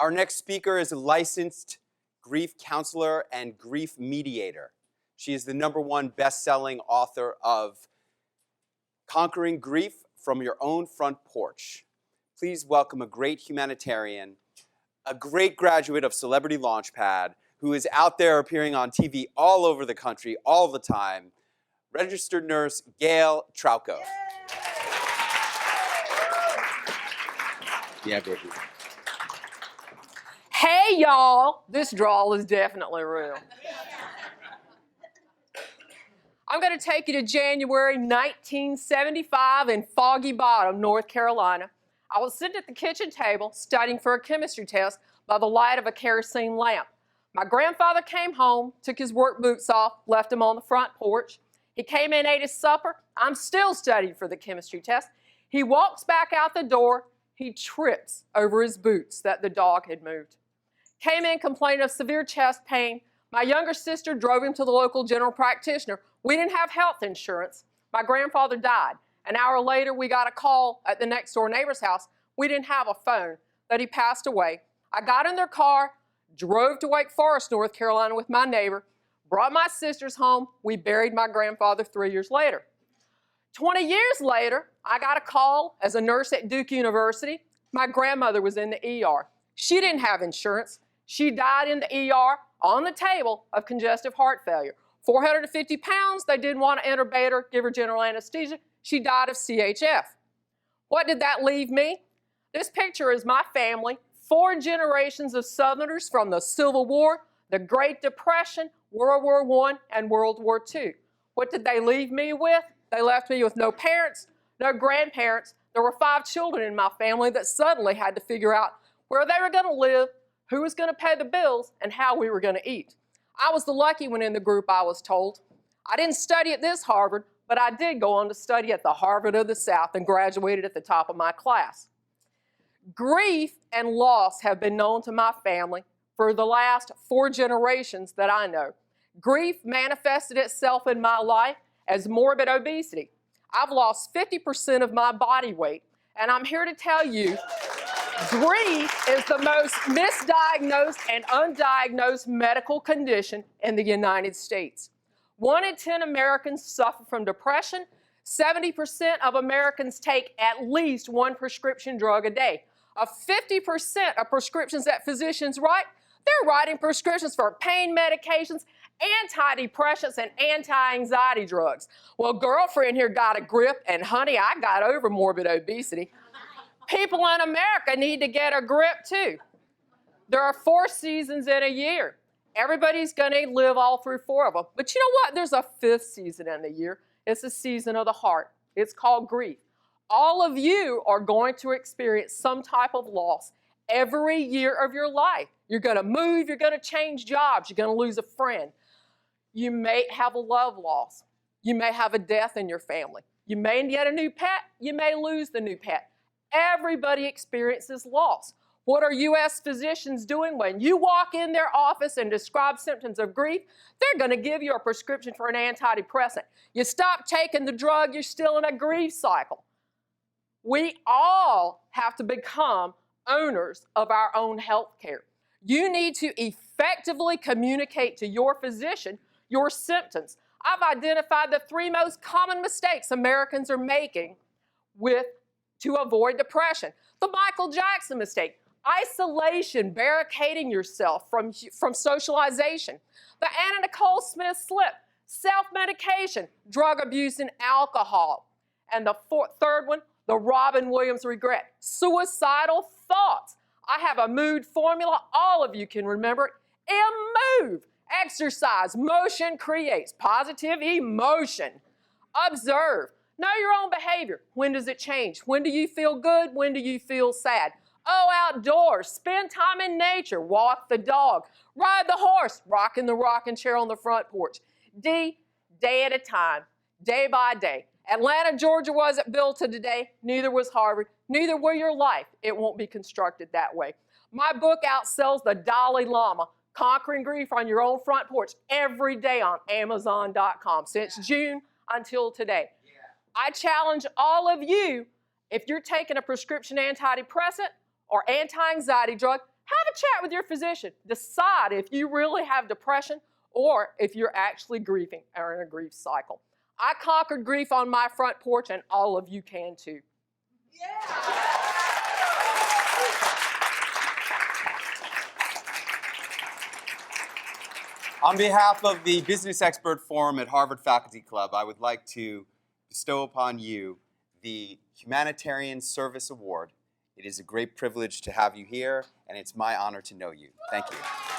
Our next speaker is a licensed grief counselor and grief mediator. She is the #1 best-selling author of Conquering Grief from Your Own Front Porch. Please welcome a great humanitarian, a great graduate of Celebrity Launchpad, who is out there appearing on TV all over the country all the time, registered nurse Gail Trauco. Yeah, baby. Hey, y'all. This drawl is definitely real. I'm going to take you to January 1975 in Foggy Bottom, North Carolina. I was sitting at the kitchen table studying for a chemistry test by the light of a kerosene lamp. My grandfather came home, took his work boots off, left them on the front porch. He came in, ate his supper. I'm still studying for the chemistry test. He walks back out the door. He trips over his boots that the dog had moved. Came in complaining of severe chest pain. My younger sister drove him to the local general practitioner. We didn't have health insurance. My grandfather died. An hour later, we got a call at the next door neighbor's house. We didn't have a phone, that he passed away. I got in their car, drove to Wake Forest, North Carolina with my neighbor, brought my sisters home. We buried my grandfather 3 years later. 20 years later, I got a call as a nurse at Duke University. My grandmother was in the ER. She didn't have insurance. She died in the ER on the table of congestive heart failure. 450 pounds, they didn't want to intubate her, give her general anesthesia. She died of CHF. What did that leave me? This picture is my family, 4 generations of Southerners from the Civil War, the Great Depression, World War I, and World War II. What did they leave me with? They left me with no parents, no grandparents. There were 5 children in my family that suddenly had to figure out where they were going to live, who was going to pay the bills, and how we were going to eat. I was the lucky one in the group, I was told. I didn't study at this Harvard, but I did go on to study at the Harvard of the South and graduated at the top of my class. Grief and loss have been known to my family for the last 4 generations that I know. Grief manifested itself in my life as morbid obesity. I've lost 50% of my body weight, and I'm here to tell you, grief is the most misdiagnosed and undiagnosed medical condition in the United States. 1 in 10 Americans suffer from depression. 70% of Americans take at least 1 prescription drug a day. 50% of prescriptions that physicians write, they're writing prescriptions for pain medications, antidepressants, and anti-anxiety drugs. Well, girlfriend here got a grip, and honey, I got over morbid obesity. People in America need to get a grip too. There are 4 seasons in a year. Everybody's going to live all through 4 of them. But you know what? There's a 5th season in the year. It's the season of the heart. It's called grief. All of you are going to experience some type of loss every year of your life. You're going to move. You're going to change jobs. You're going to lose a friend. You may have a love loss. You may have a death in your family. You may get a new pet. You may lose the new pet. Everybody experiences loss. What are U.S. physicians doing when you walk in their office and describe symptoms of grief? They're going to give you a prescription for an antidepressant. You stop taking the drug, you're still in a grief cycle. We all have to become owners of our own health care. You need to effectively communicate to your physician your symptoms. I've identified the 3 most common mistakes Americans are making to avoid depression. The Michael Jackson mistake, isolation, barricading yourself from socialization. The Anna Nicole Smith slip, self-medication, drug abuse, and alcohol. And the 3rd one, the Robin Williams regret, suicidal thoughts. I have a mood formula. All of you can remember it. Move. Exercise. Motion creates positive emotion. Observe. Know your own behavior. When does it change? When do you feel good? When do you feel sad? Oh, outdoors. Spend time in nature. Walk the dog. Ride the horse. Rocking the rocking chair on the front porch. D, day at a time. Day by day. Atlanta, Georgia wasn't built to today. Neither was Harvard. Neither will your life. It won't be constructed that way. My book outsells the Dalai Lama, Conquering Grief on Your Own Front Porch, every day on Amazon.com since June until today. I challenge all of you, if you're taking a prescription antidepressant or anti-anxiety drug, Have a chat with your physician. Decide if you really have depression or if you're actually grieving or in a grief cycle. I conquered grief on my front porch, and all of you can too. On behalf of the Business Expert Forum at Harvard Faculty Club, I would like to bestow upon you the Humanitarian Service Award. It is a great privilege to have you here, and it's my honor to know you. Thank you.